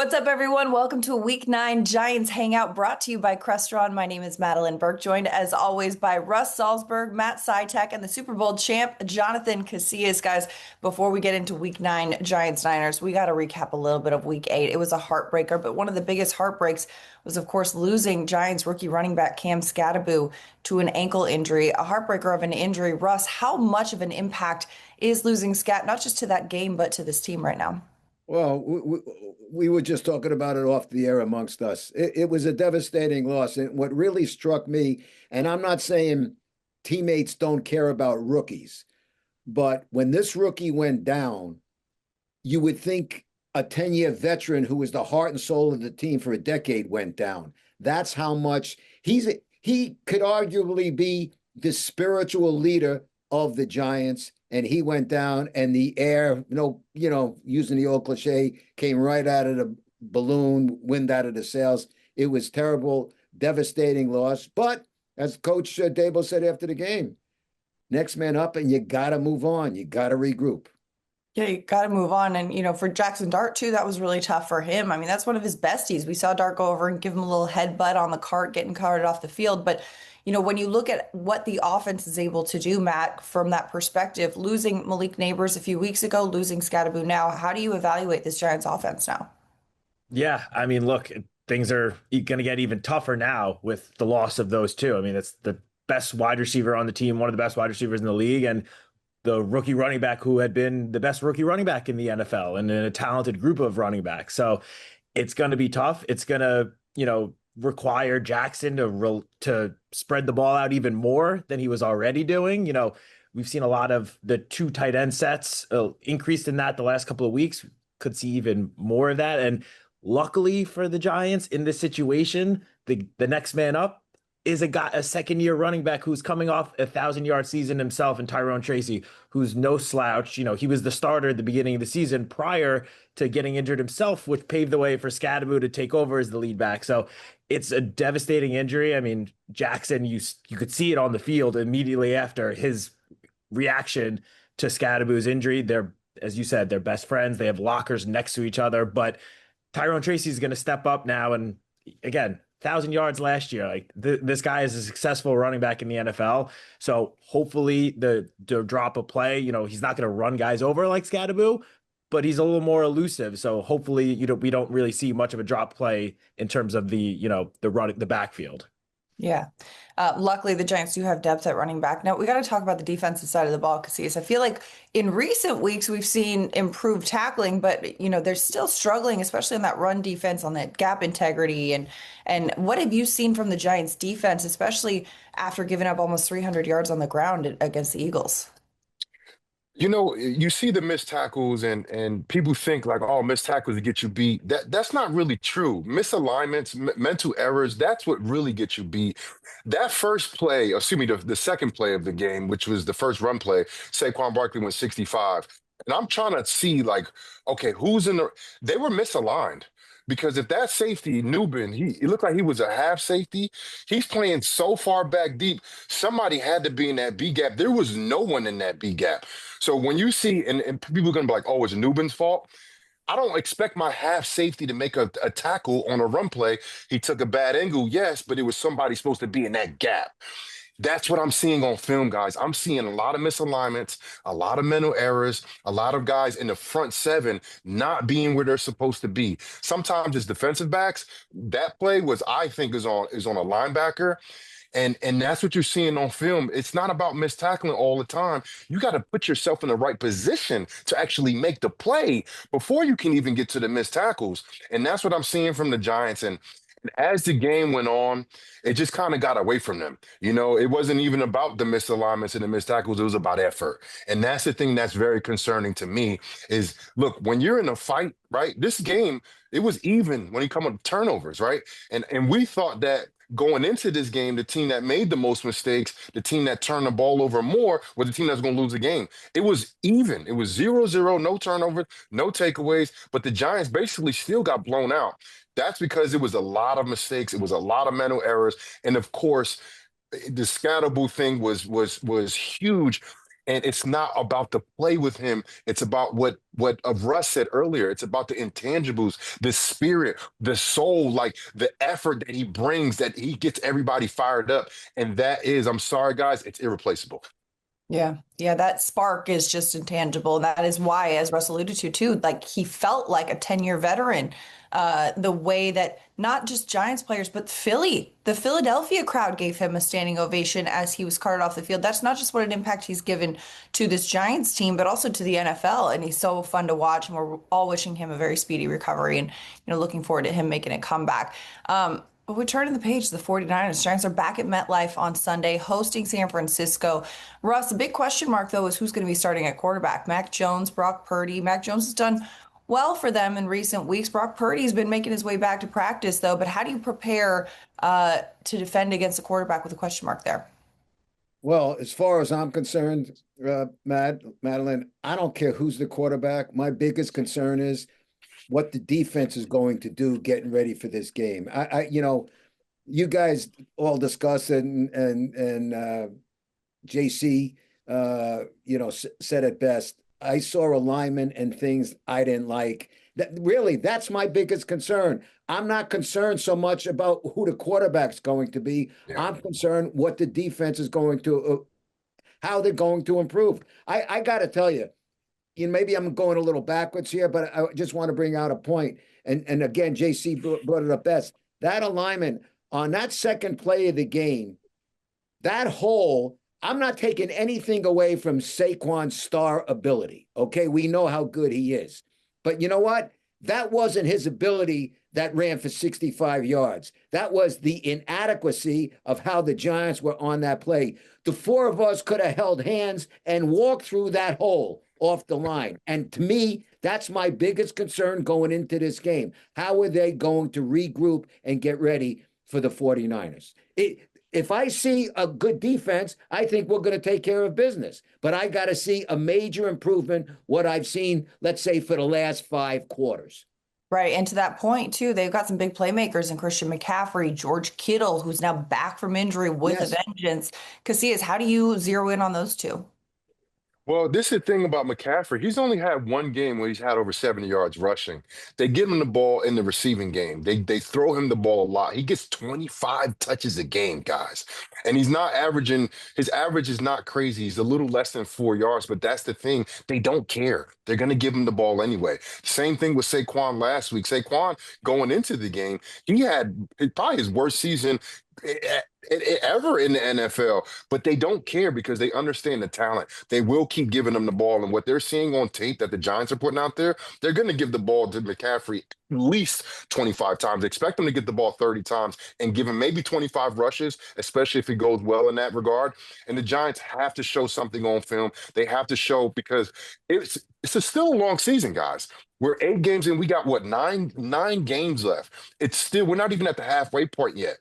What's up, everyone? Welcome to a Week 9 Giants Hangout brought to you by Crestron. My name is Madeline Burke, joined as always by Russ Salzberg, Matt Sytek, and the Super Bowl champ, Jonathan Casillas. Guys, before we get into Week 9 Giants-Niners, we got to recap a little bit of Week 8. It was a heartbreaker, but one of the biggest heartbreaks was, of course, losing Giants rookie running back Cam Skattebo to an ankle injury, a heartbreaker of an injury. Russ, how much of an impact is losing Scat, not just to that game, but to this team right now? Well, we were just talking about it off the air amongst us. It was a devastating loss. And what really struck me, and I'm not saying teammates don't care about rookies, but when this rookie went down, you would think a 10-year veteran who was the heart and soul of the team for a decade went down. That's how much he could arguably be the spiritual leader of the Giants, and he went down, and the air, using the old cliche, came right out of the balloon, wind out of the sails. It was terrible, devastating loss. But as Coach Dable said after the game, next man up, and you got to move on. You got to regroup. Yeah, you got to move on. And, for Jackson Dart, too, that was really tough for him. I mean, that's one of his besties. We saw Dart go over and give him a little headbutt on the cart, getting carted off the field. But, when you look at what the offense is able to do, Matt, from that perspective, losing Malik Neighbors a few weeks ago, losing Skattebo now, how do you evaluate this Giants offense now? Yeah, I mean, look, things are going to get even tougher now with the loss of those two. I mean, it's the best wide receiver on the team, one of the best wide receivers in the league, and the rookie running back who had been the best rookie running back in the NFL and in a talented group of running backs. So it's going to be tough. It's going to, require Jackson to spread the ball out even more than he was already doing. We've seen a lot of the two tight end sets increased in that the last couple of weeks. Could see even more of that. And luckily for the Giants in this situation, the next man up is a second-year running back who's coming off a 1,000-yard season himself, and Tyrone Tracy, who's no slouch. He was the starter at the beginning of the season prior to getting injured himself, which paved the way for Skattebo to take over as the lead back. So it's a devastating injury. I mean, Jackson, you could see it on the field immediately after his reaction to Skattebo's injury. They're, as you said, they're best friends. They have lockers next to each other, but Tyrone Tracy is going to step up now. And again, 1,000 yards last year. Like this guy is a successful running back in the NFL. So hopefully the drop of play, he's not going to run guys over like Skattebo, but he's a little more elusive. So hopefully, we don't really see much of a drop play in terms of the backfield. Yeah. Luckily, the Giants do have depth at running back. Now, we got to talk about the defensive side of the ball, Casillas. I feel like in recent weeks, we've seen improved tackling, but, they're still struggling, especially on that run defense, on that gap integrity. And what have you seen from the Giants defense, especially after giving up almost 300 yards on the ground against the Eagles? You see the missed tackles and people think like, oh, missed tackles to get you beat. That's not really true. Misalignments, mental errors, that's what really gets you beat. That first play, excuse me, the second play of the game, which was the first run play, Saquon Barkley went 65. And I'm trying to see like, okay, they were misaligned. Because if that safety, Nubin, he looked like he was a half safety. He's playing so far back deep. Somebody had to be in that B gap. There was no one in that B gap. So when you see, and people are going to be like, oh, it's Nubin's fault. I don't expect my half safety to make a tackle on a run play. He took a bad angle, yes, but it was somebody supposed to be in that gap. That's what I'm seeing on film, guys. I'm seeing a lot of misalignments, a lot of mental errors, a lot of guys in the front seven not being where they're supposed to be. Sometimes it's defensive backs. That play I think is on a linebacker. And that's what you're seeing on film. It's not about missed tackling all the time. You got to put yourself in the right position to actually make the play before you can even get to the missed tackles. And that's what I'm seeing from the Giants. And as the game went on, it just kind of got away from them. It wasn't even about the misalignments and the missed tackles. It was about effort. And that's the thing that's very concerning to me is, look, when you're in a fight, right, this game, it was even when you come with turnovers, right? And we thought that going into this game, the team that made the most mistakes, the team that turned the ball over more, was the team that's going to lose the game. It was even. It was 0-0, no turnovers, no takeaways, but the Giants basically still got blown out. That's because it was a lot of mistakes. It was a lot of mental errors. And of course, the Skattebo thing was huge. And it's not about the play with him. It's about what Russ said earlier. It's about the intangibles, the spirit, the soul, like the effort that he brings, that he gets everybody fired up. And that is, I'm sorry, guys, it's irreplaceable. Yeah. Yeah. That spark is just intangible. And that is why, as Russ alluded to too, like he felt like a 10-year veteran. The way that not just Giants players, but the Philadelphia crowd gave him a standing ovation as he was carted off the field. That's not just what an impact he's given to this Giants team, but also to the NFL. And he's so fun to watch. And we're all wishing him a very speedy recovery and, looking forward to him making a comeback. But we turn to the page, the 49ers. Giants are back at MetLife on Sunday, hosting San Francisco. Russ, the big question mark, though, is who's going to be starting at quarterback. Mac Jones, Brock Purdy. Mac Jones has done well for them in recent weeks. Brock Purdy's been making his way back to practice, though. But how do you prepare to defend against a quarterback with a question mark there? Well, as far as I'm concerned, Madeline, I don't care who's the quarterback. My biggest concern is what the defense is going to do getting ready for this game. You guys all discussed it, and JC, said it best. I saw alignment and things I didn't like. That's my biggest concern. I'm not concerned so much about who the quarterback's going to be. Yeah. I'm concerned what the defense is going to, how they're going to improve. I got to tell you, maybe I'm going a little backwards here, but I just want to bring out a point. And again, JC brought it up best. That alignment on that second play of the game, that hole, I'm not taking anything away from Saquon's star ability. Okay, we know how good he is. But you know what? That wasn't his ability that ran for 65 yards. That was the inadequacy of how the Giants were on that play. The four of us could have held hands and walked through that hole off the line. And to me, that's my biggest concern going into this game. How are they going to regroup and get ready for the 49ers? If I see a good defense, I think we're going to take care of business. But I got to see a major improvement, what I've seen, let's say, for the last 5 quarters. Right. And to that point, too, they've got some big playmakers in Christian McCaffrey, George Kittle, who's now back from injury with a vengeance. Casillas, how do you zero in on those two? Well, this is the thing about McCaffrey. He's only had one game where he's had over 70 yards rushing. They give him the ball in the receiving game. They throw him the ball a lot. He gets 25 touches a game, guys. And he's not averaging, his average is not crazy. He's a little less than 4 yards, but that's the thing. They don't care. They're going to give him the ball anyway. Same thing with Saquon last week. Saquon going into the game, he had probably his worst season ever in the NFL, but they don't care because they understand the talent. They will keep giving them the ball, and what they're seeing on tape that the Giants are putting out there, they're going to give the ball to McCaffrey at least 25 times. Expect them to get the ball 30 times and give him maybe 25 rushes, especially if he goes well in that regard. And the Giants have to show something on film. They have to show, because it's still a long season, guys. We're 8 games in. We got nine games left. It's still, we're not even at the halfway point yet.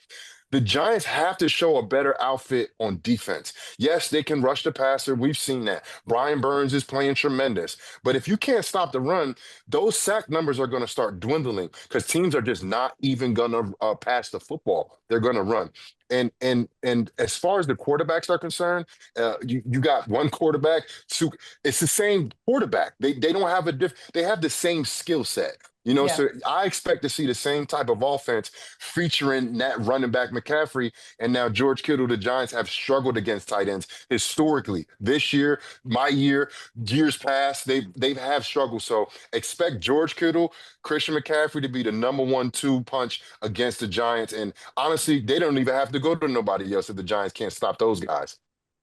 The Giants have to show a better outfit on defense. Yes, they can rush the passer. We've seen that. Brian Burns is playing tremendous. But if you can't stop the run, those sack numbers are going to start dwindling because teams are just not even going to pass the football. They're going to run. And as far as the quarterbacks are concerned, you got one quarterback. It's the same quarterback. They don't have they have the same skill set. So I expect to see the same type of offense featuring that running back McCaffrey and now George Kittle. The Giants have struggled against tight ends historically. This year, years past, they've have struggled. So expect George Kittle, Christian McCaffrey to be the number 1-2 punch against the Giants. And honestly, they don't even have to go to nobody else if the Giants can't stop those guys.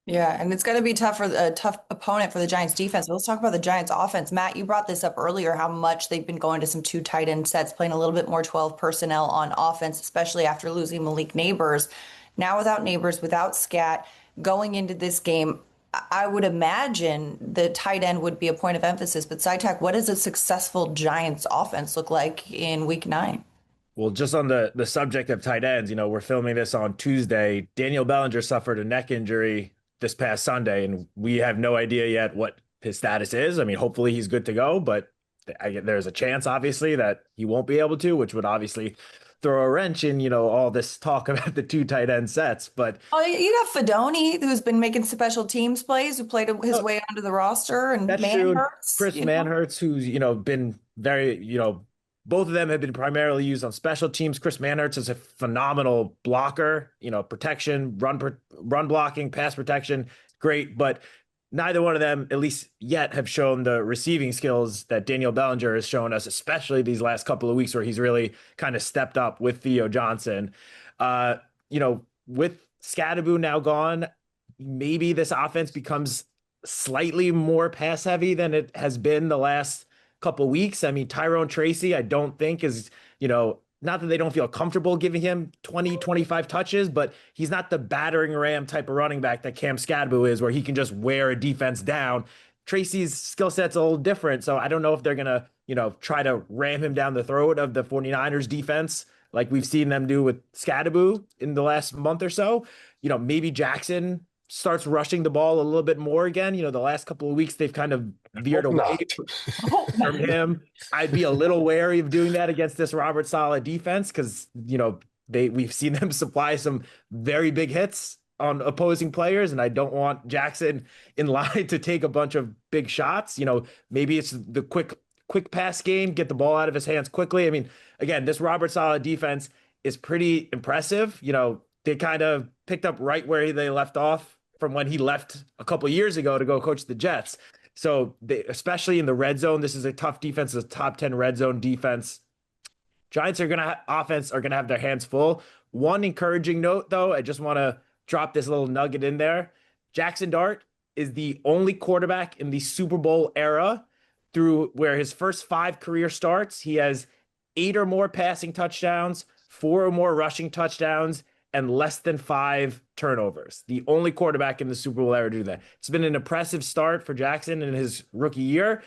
Yeah, and it's going to be tough for a tough opponent for the Giants defense. But let's talk about the Giants offense. Matt, you brought this up earlier, how much they've been going to some 2 tight end sets, playing a little bit more 12 personnel on offense, especially after losing Malik Neighbors. Now without Neighbors, without Scat, going into this game, I would imagine the tight end would be a point of emphasis. But SciTech, what does a successful Giants offense look like in week 9? Well, just on the subject of tight ends, we're filming this on Tuesday. Daniel Bellinger suffered a neck injury this past Sunday, and we have no idea yet what his status is. I mean, hopefully he's good to go, but there's a chance, obviously, that he won't be able to, which would obviously throw a wrench in, all this talk about the 2 tight end sets. But Oh, you got Fedoni, who's been making special teams plays, who played his oh, way onto the roster, and that's true. Manhurts. Chris Manhurts, who's, been very, both of them have been primarily used on special teams. Chris Manhurts is a phenomenal blocker, protection, run blocking, pass protection, great. But neither one of them, at least yet, have shown the receiving skills that Daniel Bellinger has shown us, especially these last couple of weeks where he's really kind of stepped up with Theo Johnson. With Scadaboo now gone, maybe this offense becomes slightly more pass heavy than it has been the last couple of weeks. I mean, Tyrone Tracy, I don't think is, not that they don't feel comfortable giving him 20, 25 touches, but he's not the battering ram type of running back that Cam Scadaboo is, where he can just wear a defense down. Tracy's skill set's a little different. So I don't know if they're going to, try to ram him down the throat of the 49ers defense, like we've seen them do with Scadaboo in the last month or so. Maybe Jackson starts rushing the ball a little bit more again. The last couple of weeks, they've kind of veered away from him. I'd be a little wary of doing that against this Robert Saleh defense because, we've seen them supply some very big hits on opposing players, and I don't want Jackson in line to take a bunch of big shots. Maybe it's the quick pass game, get the ball out of his hands quickly. I mean, again, this Robert Saleh defense is pretty impressive. They kind of picked up right where they left off from when he left a couple of years ago to go coach the Jets. So especially in the red zone, this is a tough defense, a top 10 red zone defense. Giants are going to have their hands full. One encouraging note, though, I just want to drop this little nugget in there. Jackson Dart is the only quarterback in the Super Bowl era through where his first 5 career starts, he has 8 or more passing touchdowns, 4 or more rushing touchdowns, and less than 5 turnovers. The only quarterback in the Super Bowl ever to do that. It's been an impressive start for Jackson in his rookie year.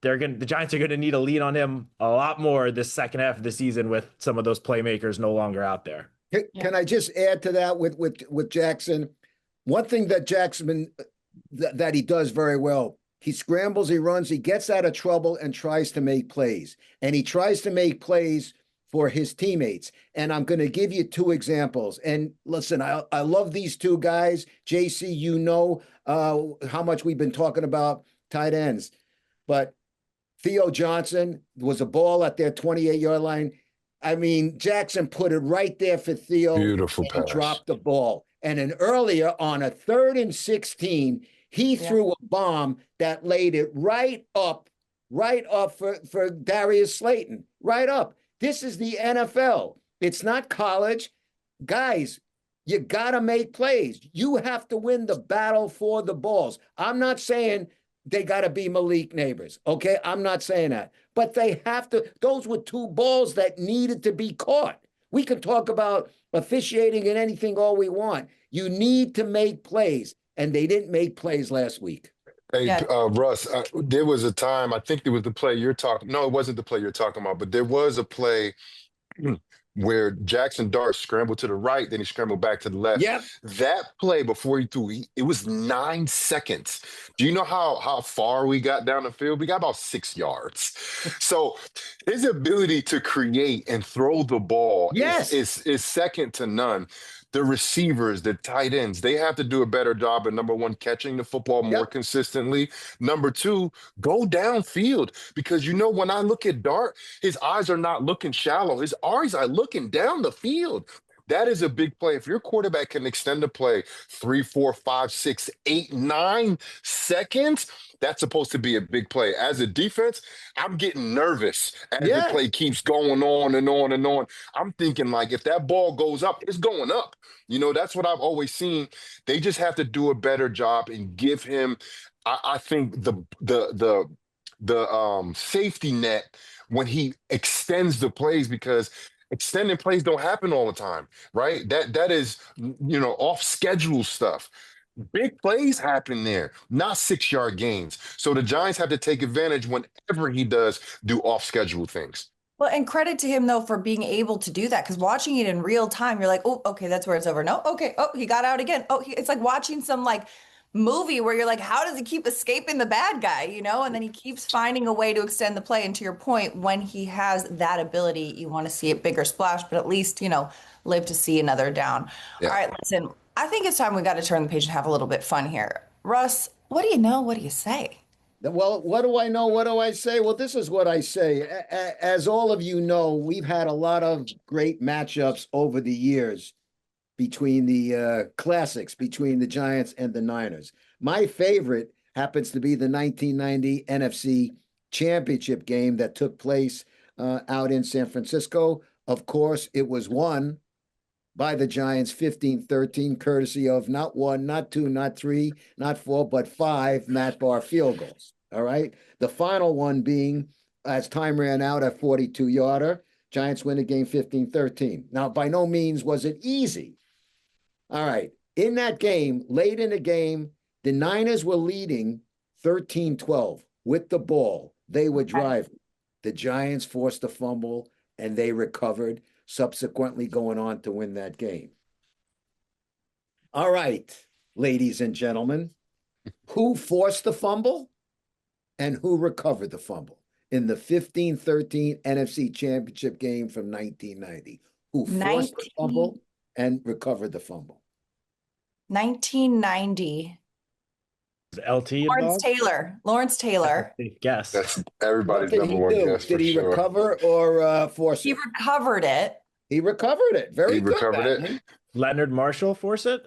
The Giants are going to need to lean on him a lot more this second half of the season with some of those playmakers no longer out there. Can I just add to that with Jackson? One thing that Jackson that he does very well, he scrambles, he runs, he gets out of trouble and tries to make plays. And he tries to make plays for his teammates. And I'm going to give you 2 examples. And listen, I love these 2 guys. JC, how much we've been talking about tight ends. But Theo Johnson was a ball at their 28-yard line. I mean, Jackson put it right there for Theo. Beautiful pass. He dropped the ball. And then earlier on a 3rd and 16, he threw a bomb that laid it right up for Darius Slayton. Right up. This is the NFL. It's not college. Guys, you got to make plays. You have to win the battle for the balls. I'm not saying they got to be Malik Neighbors, okay? I'm not saying that. But they have to. Those were 2 balls that needed to be caught. We can talk about officiating and anything all we want. You need to make plays, and they didn't make plays last week. Hey, Russ, there was a time, I think there was the play you're talking, no, it wasn't the play you're talking about, but there was a play where Jackson Dart scrambled to the right, then he scrambled back to the left. Yep. That play before he threw, it was 9 seconds. Do you know how far we got down the field? We got about 6 yards. So his ability to create and throw the ball is second to none. The receivers, the tight ends, they have to do a better job of, number 1, catching the football more consistently. Number 2, go downfield. Because, when I look at Dart, his eyes are not looking shallow. His eyes are looking down the field. That is a big play. If your quarterback can extend the play 3, 4, 5, 6, 8, 9 seconds, that's supposed to be a big play. As a defense, I'm getting nervous as the play keeps going on and on and on. I'm thinking, like, if that ball goes up, it's going up. That's what I've always seen. They just have to do a better job and give him, I think, the safety net when he extends the plays, because extending plays don't happen all the time, right? That is, off schedule stuff. Big plays happen there, not 6-yard gains. So the Giants have to take advantage whenever he does do off schedule things. Well, and credit to him, though, for being able to do that, because watching it in real time, you're like, oh, okay, that's where it's over. No, okay, oh, he got out again. Oh, it's like watching some movie where you're like, how does he keep escaping the bad guy, you know? And then he keeps finding a way to extend the play. And to your point, when he has that ability, you want to see a bigger splash, but at least, you know, live to see another down. Yeah. All right, listen, I think it's time we got to turn the page and have a little bit fun here. Russ, what do you know? What do you say? Well, what do I know? What do I say? Well, this is what I say. As all of you know, we've had a lot of great matchups over the years between the classics, between the Giants and the Niners. My favorite happens to be the 1990 NFC Championship game that took place out in San Francisco. Of course, it was won by the Giants 15-13, courtesy of not one, not two, not three, not four, but five Matt Barr field goals. All right. The final one being, as time ran out, a 42-yarder. Giants win the game 15-13. Now, by no means was it easy. All right. In that game, late in the game, the Niners were leading 13-12 with the ball. They were driving. The Giants forced a fumble and they recovered, subsequently going on to win that game. All right, ladies and gentlemen, who forced the fumble and who recovered the fumble in the 15-13 NFC Championship game from 1990? Who forced the fumble and recovered the fumble? 1990. LT Lawrence Taylor. Lawrence Taylor. Guess. That's everybody's What did number he one do? guess. Did for he sure. recover or force He it? recovered it. He recovered it. Very He good. recovered it. Madeline. Leonard Marshall force it?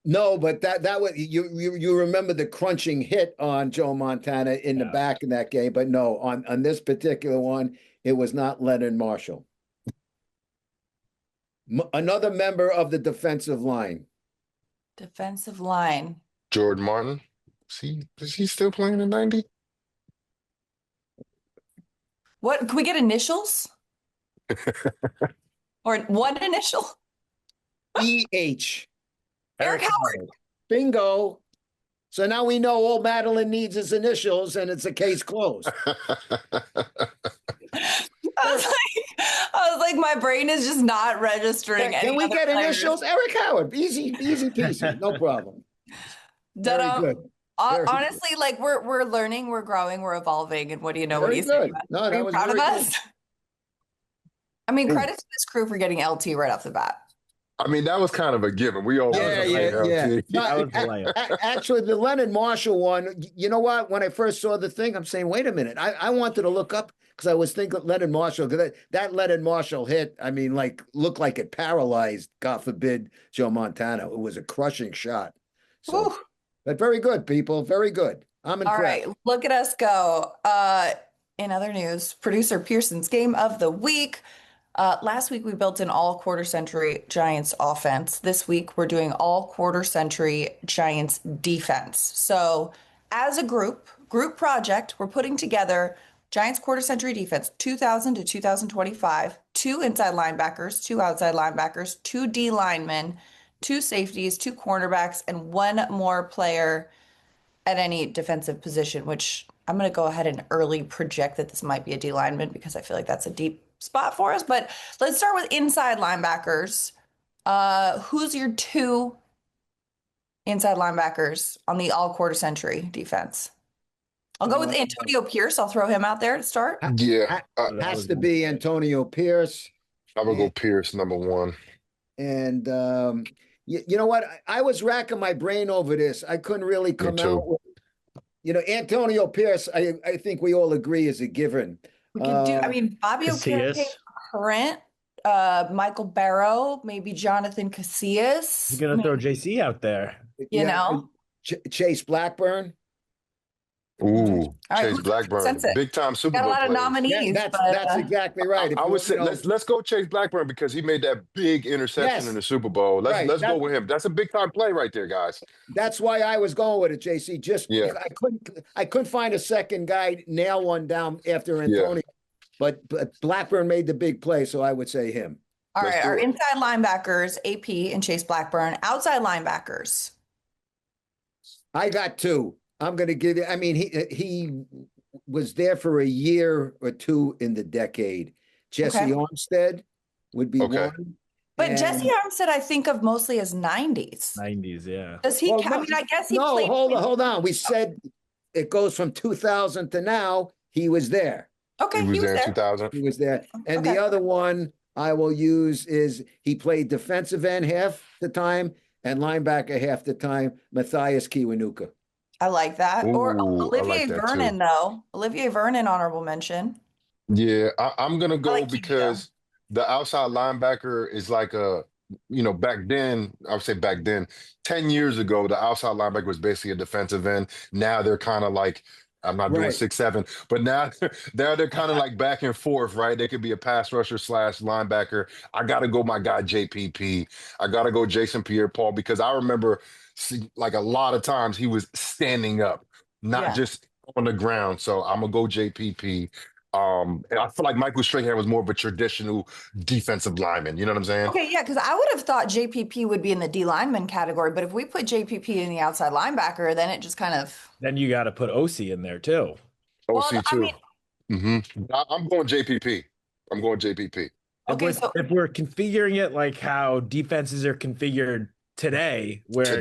No, but that was you remember the crunching hit on Joe Montana in the back in that game, but no, on this particular one, it was not Leonard Marshall. Another member of the defensive line. Defensive line. Jordan Martin. Is he still playing in 90? What, can we get initials? Or one initial? E.H. Eric Howard. Bingo. So now we know all Madeline needs is initials and it's a case closed. I was like, my brain is just not registering. Can we get players. initials? Eric Howard. Easy peasy. No problem. Very good. Honestly, like we're learning, we're growing, we're evolving, and what do you know? What do you say? No, Are that you was proud of very us? good. I mean, credit to this crew for getting LT right off the bat. I mean, that was kind of a given. We all Yeah. No, Actually, the Leonard Marshall one, you know what? When I first saw the thing, I'm saying, wait a minute. I wanted to look up because I was thinking Leonard Marshall, because that Leonard Marshall hit, I mean, like, looked like it paralyzed, God forbid, Joe Montana. It was a crushing shot. So, but very good, people. Very good. I'm impressed. All right, look at us go. In other news, producer Pearson's game of the week. Last week we built an all quarter century Giants offense. This week we're doing all quarter century Giants defense. So as a group project, we're putting together Giants quarter century defense, 2000 to 2025, 2 inside linebackers, 2 outside linebackers, 2 D linemen, 2 safeties, 2 cornerbacks, and 1 more player at any defensive position, which I'm going to go ahead and early project that this might be a D lineman because I feel like that's a deep spot for us. But let's start with inside linebackers. Who's your 2 inside linebackers on the all quarter century defense? I'll go with Antonio Pierce. I'll throw him out there to start. Yeah. Has to be Antonio Pierce. I'm going to go Pierce, number 1. And you know what? I was racking my brain over this. I couldn't really come out with, Antonio Pierce, I think we all agree is a given. We could do, Fabio Current, Michael Barrow, maybe Jonathan Casillas. You're going to throw JC out there. You know? Chase Blackburn. Ooh, right, Chase Blackburn, big time Super Bowl Got a lot of players. nominees. Yeah, that's exactly right. I would say let's go Chase Blackburn because he made that big interception in the Super Bowl. Let's go with him. That's a big time play right there, guys. That's why I was going with it, JC. I couldn't find a second guy nail one down after Antonio, but Blackburn made the big play, so I would say him. All right, our inside linebackers, AP and Chase Blackburn. Outside linebackers. I got 2. I'm going to give you, he was there for a year or 2 in the decade. Jesse Armstead would be 1. But Jesse And Armstead, I think of mostly as 90s. 90s, yeah. Does he? well, I mean, I guess he no, played. hold on. We said it goes from 2000 to now. He was there. Okay, He was there in 2000. He was there. And Okay. the other one I will use is he played defensive end half the time and linebacker half the time, Matthias Kiwanuka. I like that. Or Ooh, I Olivier like that Vernon, too. though. Olivier Vernon, honorable mention. Yeah, I'm gonna I go like Kiwi, though. because the outside linebacker is like back then, I would say back then, 10 years ago, the outside linebacker was basically a defensive end. Now they're kind of like, I'm not doing Right. 6'7", but now they're kind of like back and forth, right? They could be a pass rusher / linebacker. I gotta go my guy JPP. I gotta go Jason Pierre-Paul because I remember like a lot of times he was standing up, not Yeah. just on the ground. So I'm gonna go JPP. And I feel like Michael Strahan was more of a traditional defensive lineman. You know what I'm saying? Okay, yeah, because I would have thought JPP would be in the D lineman category, but if we put JPP in the outside linebacker, then it just kind of. Then you got to put OC in there too. Well, OC I too. mean, I'm going JPP. I'm going JPP. okay, so If we're configuring it like how defenses are configured today, where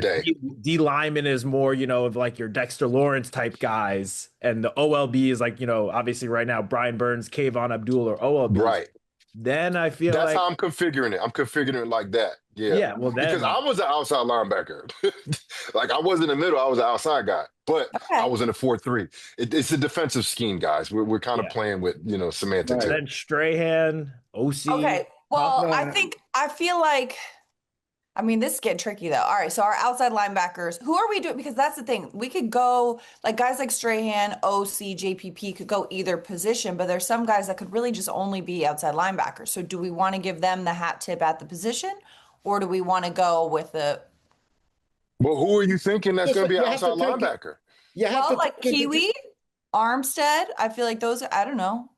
D lineman is more, of like your Dexter Lawrence type guys, and the OLB is like, obviously right now, Brian Burns, Kayvon Abdul, or OLB. Right. Then I feel That's like how I'm configuring it. I'm configuring it like that. Yeah. Yeah, well then Because I was an outside linebacker. Like I was in the middle, I was an outside guy, but I okay. was in a 4-3. It's a defensive scheme, guys. We're kind of Yeah. playing with, semantics Right. here. then Strahan, OC. Okay. Well, No, I feel like, I mean, this is getting tricky though. All right, so our outside linebackers, who are we doing? Because that's the thing. We could go like guys like Strahan, OC, JPP could go either position, but there's some guys that could really just only be outside linebackers. So do we want to give them the hat tip at the position, or do we want to go with the Well, who are you thinking that's going to be an You have to outside take it- linebacker? You have well, to like take into- Kiwi, Armstead? I feel like those. I don't know.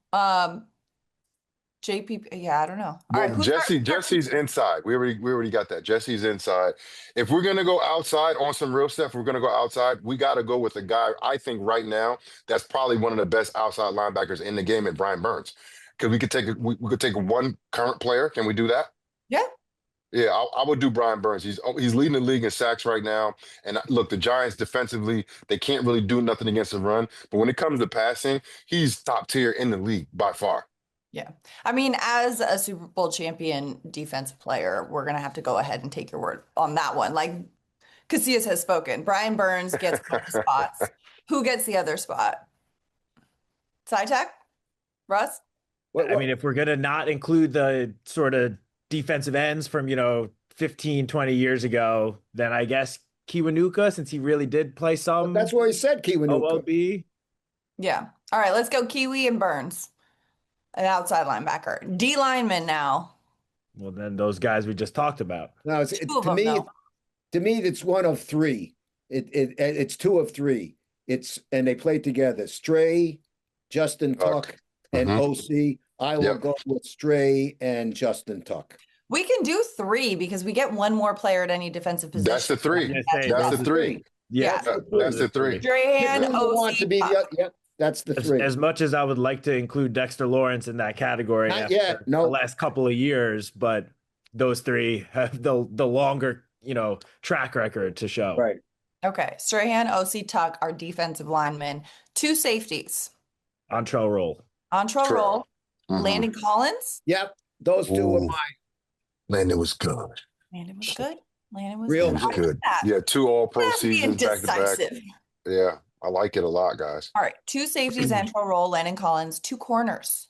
JPP. Yeah, I don't know. All right, Well, Jesse's inside. We already got that. Jesse's inside. If we're gonna go outside on some real stuff, we're gonna go outside. We got to go with a guy. I think right now that's probably one of the best outside linebackers in the game, at Brian Burns. Because we could take one current player. Can we do that? Yeah. Yeah, I would do Brian Burns. He's leading the league in sacks right now. And look, the Giants defensively, they can't really do nothing against the run. But when it comes to passing, he's top tier in the league by far. Yeah. I mean, as a Super Bowl champion defensive player, we're going to have to go ahead and take your word on that one. Like Casillas has spoken. Brian Burns gets both spots. Who gets the other spot? SciTech? Russ? I mean, if we're going to not include the sort of defensive ends from, 15, 20 years ago, then I guess Kiwanuka, since he really did play some That's why he said Kiwanuka. OLB. Yeah. All right, let's go Kiwi and Burns. An outside linebacker. D lineman now. Well, then those guys we just talked about. No, Two of them, though. to me, it's one of three. It's two of three. And they played together. Stray, Justin Tuck, and OC. I will go with Stray and Justin Tuck. We can do three because we get one more player at any defensive position. That's the three. That's the three. Yeah, that's the three. Strahan, want to OC, be Tuck. that's the three. As much as I would like to include Dexter Lawrence in that category Not yet. No. the last couple of years, but those three have the longer, track record to show. Right. Okay. Strahan, OC, Tuck, our defensive linemen. Two safeties. Entree roll. Roll. Landon Collins. Yep. Those two are mine. Landon was good. Landon was good. Real He was good. Yeah, 2 All-Pro That's being seasons back to back. decisive. Yeah, I like it a lot, guys. All right. Two safeties, Antro Roll, Landon Collins, two corners.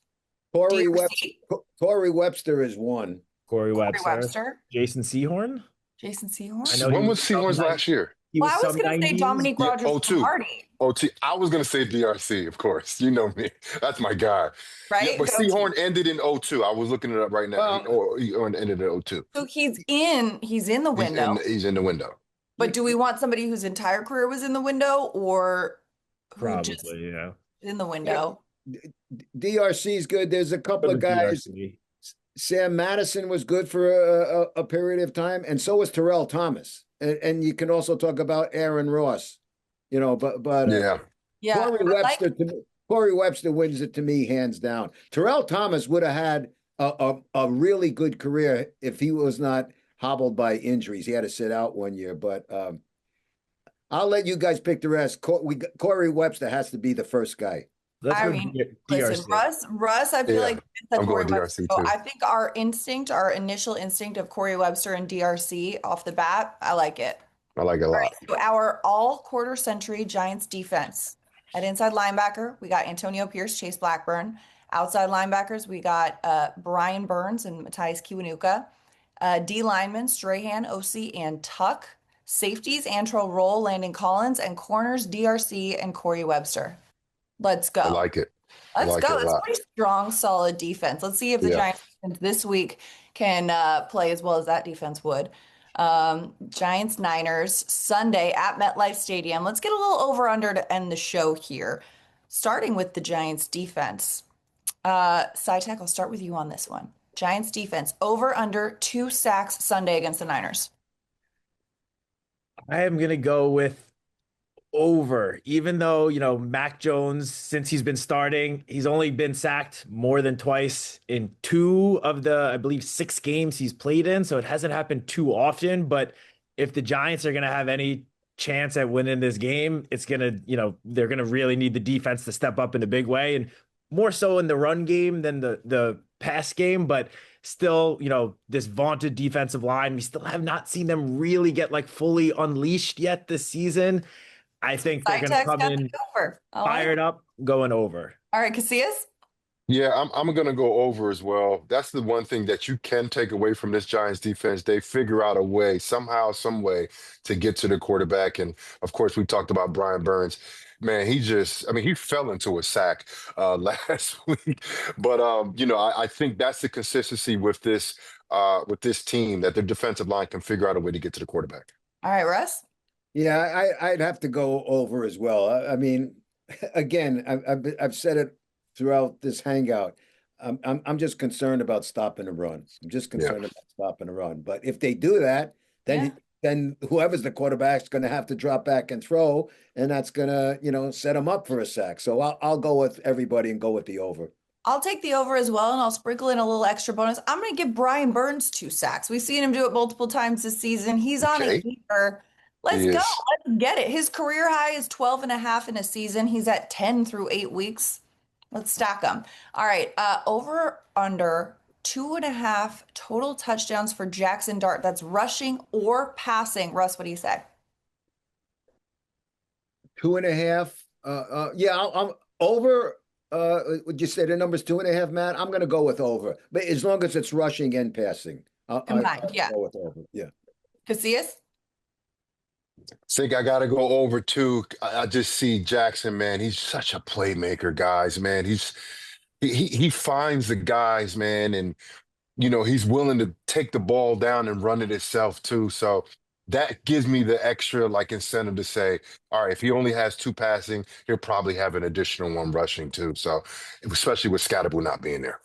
Corey DRC, Webster is one. Corey Corey Webster. Webster, Jason Seahorn. Jason Seahorn. I know When was Seahorn's last year? He Well, I was some going to say 90s. Dominique Yeah, Rogers 02. Marty, I was going to say DRC, of course. You know me. That's my guy. right? Yeah, but Go Seahorn team. ended in 02. I was looking it up right now. He ended in 02. So he's in the window. He's in the window. But do we want somebody whose entire career was in the window or who just Probably, yeah. in the window? DRC is good. There's a couple of guys. DRC. Sam Madison was good for a period of time, and so was Terrell Thomas. And you can also talk about Aaron Ross, but Yeah. Corey Webster wins it to me hands down. Terrell Thomas would have had a really good career if he was not hobbled by injuries. He had to sit out one year, but I'll let you guys pick the rest. Corey Webster has to be the first guy. Let's I go mean, listen, DRC. Russ, I feel Yeah, like the I'm Corey going Webster. DRC So too. I think our initial instinct of Corey Webster and DRC off the bat, I like it. I like it a All right, lot. so our all quarter century Giants defense. At inside linebacker, we got Antonio Pierce, Chase Blackburn. Outside linebackers, we got Brian Burns and Matthias Kiwanuka. D linemen, Strahan, OC, and Tuck. Safeties, Antrell Roll, Landon Collins, and corners, DRC and Corey Webster. Let's I go. like it. I Let's like go. it a That's lot. pretty strong, solid defense. Let's see if the Yeah. Giants defense this week can play as well as that defense would. Giants Niners Sunday at MetLife Stadium. Let's get a little over under to end the show here. Starting with the Giants defense. SciTech, I'll start with you on this one. Giants defense over under 2 sacks Sunday against the Niners. I am going to go with over, even though, Mac Jones, since he's been starting, he's only been sacked more than twice in 2 of the, I believe, 6 games he's played in. So it hasn't happened too often. But if the Giants are going to have any chance at winning this game, it's going to, they're going to really need the defense to step up in a big way, and more so in the run game than the pass game. But still, this vaunted defensive line, we still have not seen them really get like fully unleashed yet this season. I think they're going to SciTech's come got the in over. I like fired it. up, going over. All right, Casillas? Yeah, I'm gonna go over as well. That's the one thing that you can take away from this Giants defense. They figure out a way, somehow, some way, to get to the quarterback. And of course, we talked about Brian Burns. Man, I mean, he fell into a sack last week. But I think that's the consistency with this team, that their defensive line can figure out a way to get to the quarterback. All right, Russ? Yeah, I'd have to go over as well. I mean, again, I've said it throughout this hangout. I'm just concerned about stopping the run. I'm just Yeah. concerned about stopping the run. But if they do that, then whoever's the quarterback's going to have to drop back and throw, and that's going to set them up for a sack. So I'll go with everybody and go with the over. I'll take the over as well, and I'll sprinkle in a little extra bonus. I'm going to give Brian Burns 2 sacks. We've seen him do it multiple times this season. He's on a Okay. heater. Let's He go. is. Let's get it. His career high is 12 and a half in a season. He's at 10 through 8 weeks. Let's stack them. All right. Over under 2.5 total touchdowns for Jackson Dart. That's rushing or passing. Russ, what do you say? 2.5. Yeah, I'm over. Would you say the number's 2.5, Matt? I'm going to go with over, but as long as it's rushing and passing, Combined, I'll yeah. go with over. Yeah. Casillas? Think I gotta go over too. I just see Jackson, man. He's such a playmaker, guys, man. He finds the guys, man, and he's willing to take the ball down and run it himself too. So that gives me the extra like incentive to say, all right, if he only has 2 passing, he'll probably have an additional 1 rushing too. So especially with Scatterbo not being there.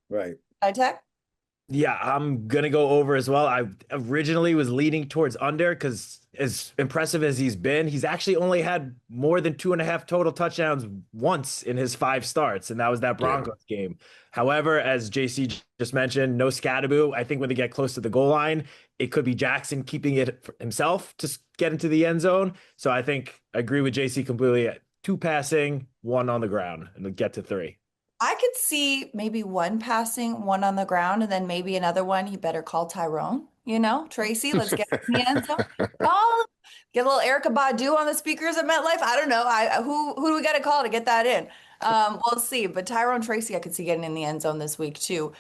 Right. SciTech? Yeah, I'm gonna go over as well. I originally was leaning towards under because, as impressive as he's been, he's actually only had more than 2.5 total touchdowns once in his 5 starts, and that was that Broncos game. However, as JC just mentioned, no Scatterbo. I think when they get close to the goal line, it could be Jackson keeping it for himself to get into the end zone. So I agree with JC completely. 2 passing, 1 on the ground, and get to 3. I could see maybe 1 passing, 1 on the ground, and then maybe another one. You better call Tyrone, Tracy, let's get in the end zone. Call him. Get a little Erica Badu on the speakers at MetLife. I don't know. Who do we got to call to get that in? We'll see. But Tyrone Tracy, I could see getting in the end zone this week too,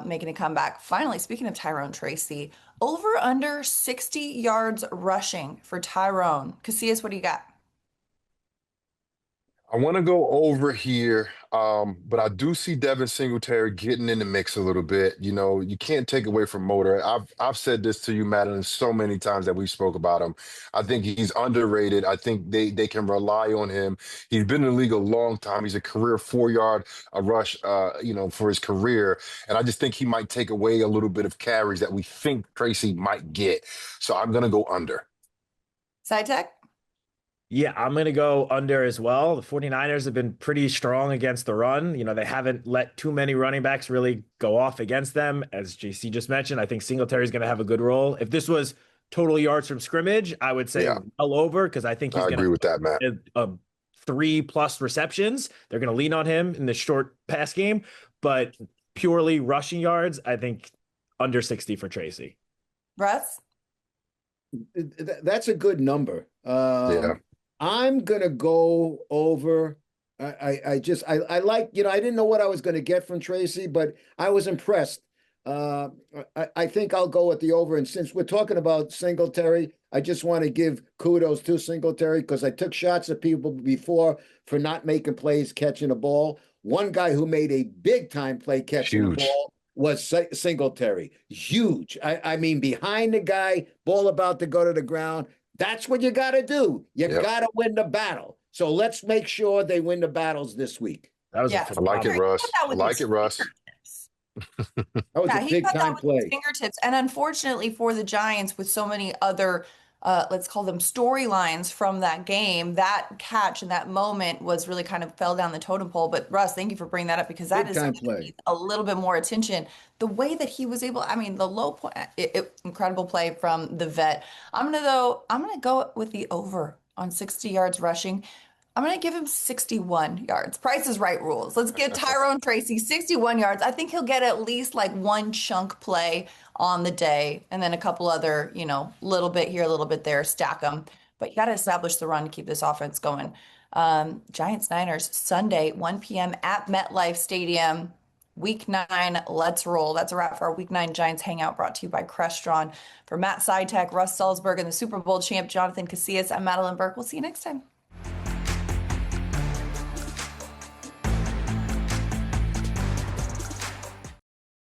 making a comeback. Finally, speaking of Tyrone Tracy, over under 60 yards rushing for Tyrone. Casillas, what do you got? I want to go over here, but I do see Devin Singletary getting in the mix a little bit. You can't take away from Motor. I've said this to you, Madeline, so many times that we spoke about him. I think he's underrated. I think they can rely on him. He's been in the league a long time. He's a career 4-yard rush, for his career. And I just think he might take away a little bit of carries that we think Tracy might get. So I'm going to go under. SciTech? Yeah, I'm going to go under as well. The 49ers have been pretty strong against the run. They haven't let too many running backs really go off against them. As JC just mentioned, I think Singletary's going to have a good role. If this was total yards from scrimmage, I would say Yeah, well over because I think he's I going agree with that, Matt. to have 3+ receptions. They're going to lean on him in the short pass game, but purely rushing yards, I think under 60 for Tracy. Russ? That's a good number. Yeah. I'm gonna go over. I like, I didn't know what I was going to get from Tracy, but I was impressed. Uh, I think I'll go with the over. And since we're talking about Singletary, I just want to give kudos to Singletary because I took shots at people before for not making plays catching a ball. One guy who made a big time play catching a Huge. ball was Singletary. Huge. I mean, behind the guy, ball about to go to the ground. That's what you got to do. You Yep. got to win the battle. So let's make sure they win the battles this week. That was a Yes. I like it, phenomenal. Russ. I like it, Russ. That was Yeah, a he big got that time with his play. fingertips. And unfortunately for the Giants, with so many other, let's call them storylines from that game, that catch and that moment was really kind of fell down the totem pole. But Russ, thank you for bringing that up because that Big is time something that play. needs a little bit more attention. The way that he was able, I mean, the low point, incredible play from the vet. I'm gonna go with the over on 60 yards rushing. I'm going to give him 61 yards. Price is Right rules. Let's get Tyrone Tracy 61 yards. I think he'll get at least like one chunk play on the day and then a couple other, little bit here, a little bit there, stack them. But you got to establish the run to keep this offense going. Giants Niners Sunday, 1 p.m. at MetLife Stadium. Week 9, let's roll. That's a wrap for our Week 9 Giants Hangout brought to you by Crestron. For Matt Sytek, Russ Salzberg, and the Super Bowl champ Jonathan Casillas, I'm Madeline Burke. We'll see you next time.